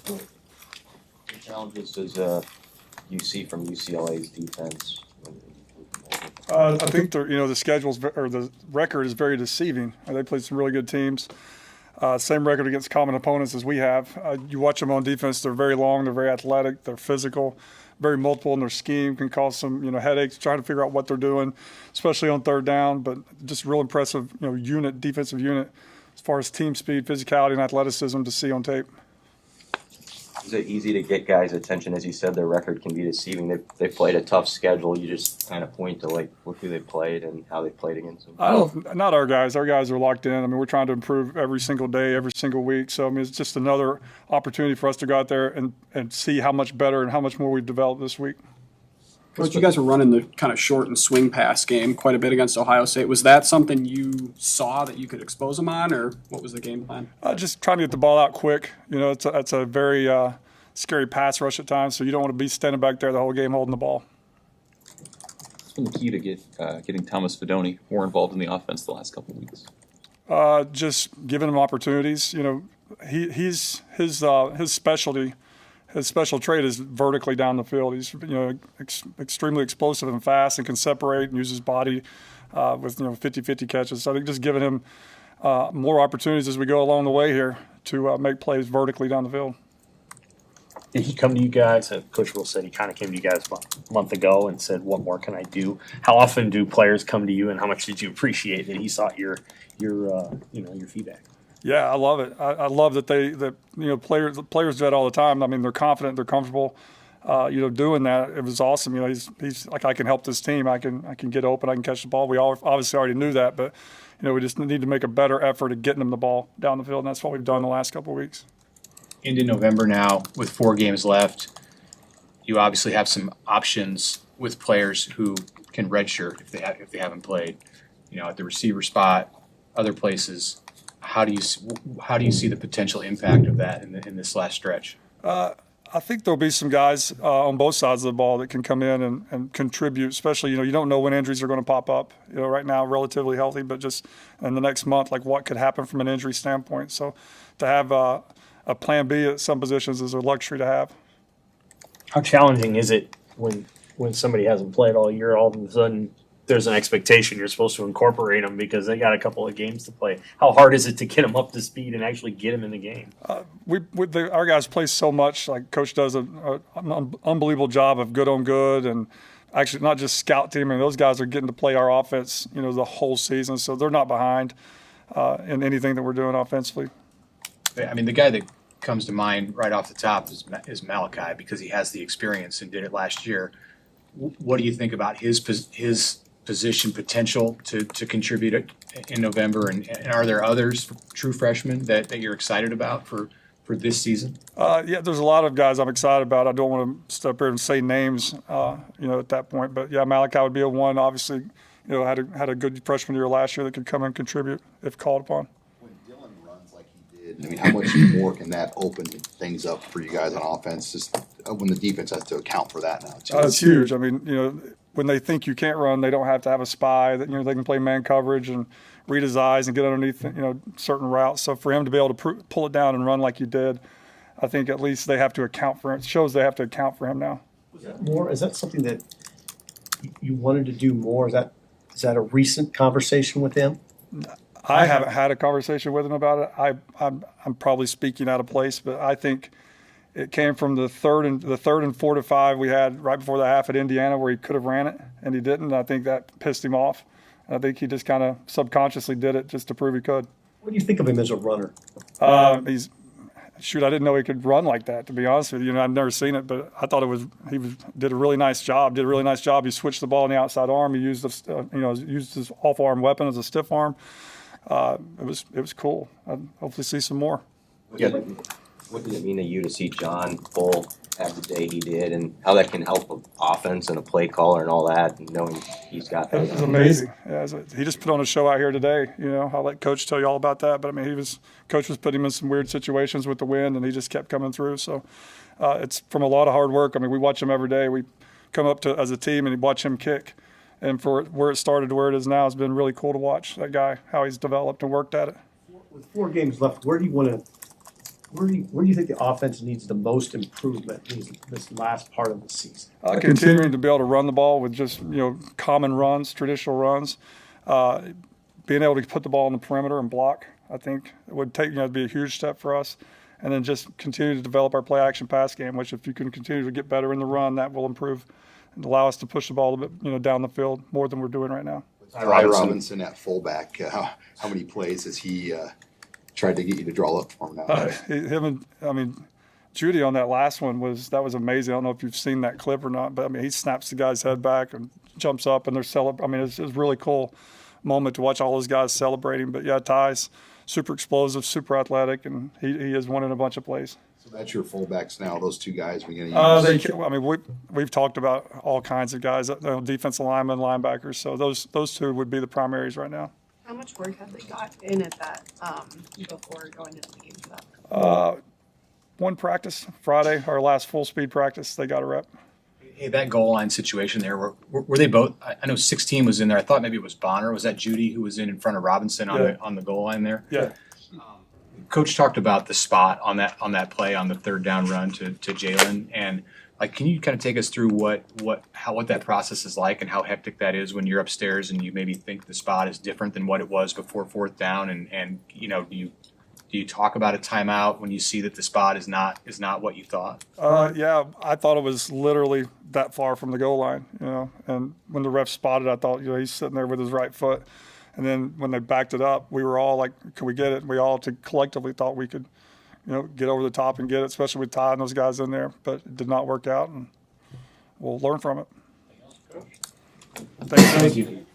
What challenges does you see from UCLA's defense? I think the schedules or the record is very deceiving. They played some really good teams. Same record against common opponents as we have. You watch them on defense; they're very long, they're very athletic, they're physical, very multiple in their scheme. Can cause some headaches trying to figure out what they're doing, especially on third down. But just real impressive defensive unit as far as team speed, physicality, and athleticism to see on tape. Is it easy to get guys' attention? As you said, their record can be deceiving. They played a tough schedule. You just kind of point to who they played and how they played against them. Not our guys. Our guys are locked in. I mean, we're trying to improve every single day, every single week. So I mean, it's just another opportunity for us to go out there and see how much better and how much more we've developed this week. Coach, you guys were running the kind of short and swing pass game quite a bit against Ohio State. Was that something you saw that you could expose them on, or what was the game plan? Just trying to get the ball out quick. It's a very scary pass rush at times, so you don't want to be standing back there the whole game holding the ball. What's been the key to getting Thomas Fidone more involved in the offense the last couple of weeks? Just giving him opportunities. His specialty. His special trait is vertically down the field. He's extremely explosive and fast and can separate and use his body with 50-50 catches. So I think just giving him more opportunities as we go along the way here to make plays vertically down the field. Did he come to you guys? Coach Will said he kind of came to you guys a month ago and said, "What more can I do?" How often do players come to you, and how much did you appreciate that he sought your feedback? Yeah, I love it. I love that players do that all the time. I mean, they're confident, they're comfortable, doing that. It was awesome. He's like, I can help this team. I can get open. I can catch the ball. We all obviously already knew that, but we just need to make a better effort at getting them the ball down the field, and that's what we've done the last couple of weeks. Into November now, with 4 games left, you obviously have some options with players who can redshirt if they haven't played. At the receiver spot, other places. How do you see the potential impact of that in this last stretch? I think there'll be some guys on both sides of the ball that can come in and contribute. Especially, you don't know when injuries are going to pop up. Right now, relatively healthy, but just in the next month, like what could happen from an injury standpoint. So, to have a plan B at some positions is a luxury to have. How challenging is it when somebody hasn't played all year, all of a sudden there's an expectation you're supposed to incorporate them because they got a couple of games to play? How hard is it to get them up to speed and actually get them in the game? Our guys play so much. Like Coach does an unbelievable job of good on good, and actually not just scout team. And those guys are getting to play our offense, the whole season. So they're not behind in anything that we're doing offensively. I mean, the guy that comes to mind right off the top is Malachi, because he has the experience and did it last year. What do you think about his position potential to contribute in November, and are there others, true freshmen, that you're excited about for this season? Yeah, there's a lot of guys I'm excited about. I don't want to step here and say names, at that point. But yeah, Malachi would be a one. Obviously, had a good freshman year last year that could come and contribute if called upon. When Dylan runs like he did, I mean, how much more can that open things up for you guys on offense? Just when the defense has to account for that now too. It's huge. I mean, when they think you can't run, they don't have to have a spy. That they can play man coverage and read his eyes and get underneath certain routes. So for him to be able to pull it down and run like you did, I think at least they have to account for him. It shows they have to account for him now. Is that something that you wanted to do more? Is that a recent conversation with him? I haven't had a conversation with him about it. I'm probably speaking out of place, but I think it came from the third and 4 to 5 we had right before the half at Indiana, where he could have ran it and he didn't. I think that pissed him off. I think he just kind of subconsciously did it just to prove he could. What do you think of him as a runner? I didn't know he could run like that, to be honest with you. I've never seen it, but I thought did a really nice job. He switched the ball on the outside arm. He used used his off arm weapon as a stiff arm. It was cool. I'd hopefully see some more. What does it mean to you to see John Bull have the day he did, and how that can help an offense and a play caller and all that, and knowing he's got that? It was amazing. Yeah, he just put on a show out here today. I'll let Coach tell you all about that. But I mean, Coach was putting him in some weird situations with the wind, and he just kept coming through. So it's from a lot of hard work. I mean, we watch him every day. We come up as a team and watch him kick. And for where it started to where it is now, it's been really cool to watch that guy, how he's developed and worked at it. With 4 games left, where do you want to Where do you think the offense needs the most improvement this last part of the season? Continuing to be able to run the ball with just common runs, traditional runs, being able to put the ball on the perimeter and block. I think it would take be a huge step for us, and then just continue to develop our play action pass game. Which if you can continue to get better in the run, that will improve and allow us to push the ball a bit down the field more than we're doing right now. Ty Robinson at fullback, how many plays has he tried to get you to draw up for him now? Judy on that last one was amazing. I don't know if you've seen that clip or not, but he snaps the guy's head back and jumps up and they're celebrating. It's a really cool moment to watch all those guys celebrating. But yeah, Ty's super explosive, super athletic, and he has won in a bunch of plays. So that's your fullbacks now. Those two guys we're going to use. We've talked about all kinds of guys, defensive linemen, linebackers. So those two would be the primaries right now. How much work have they got in at that before going into the game for that? One practice, Friday, our last full speed practice, they got a rep. Hey, that goal line situation there, were they both? I know 16 was in there. I thought maybe it was Bonner. Was that Judy who was in front of Robinson on the goal line there? Yeah. Coach talked about the spot on that play on the third down run to Jalen, and can you kind of take us through what that process is like and how hectic that is when you're upstairs and you maybe think the spot is different than what it was before fourth down, and do you talk about a timeout when you see that the spot is not what you thought? Yeah, I thought it was literally that far from the goal line, and when the ref spotted, I thought, he's sitting there with his right foot. And then when they backed it up, we were all like, can we get it? And we all collectively thought we could, get over the top and get it, especially with Ty and those guys in there. But it did not work out, and we'll learn from it. Thank you.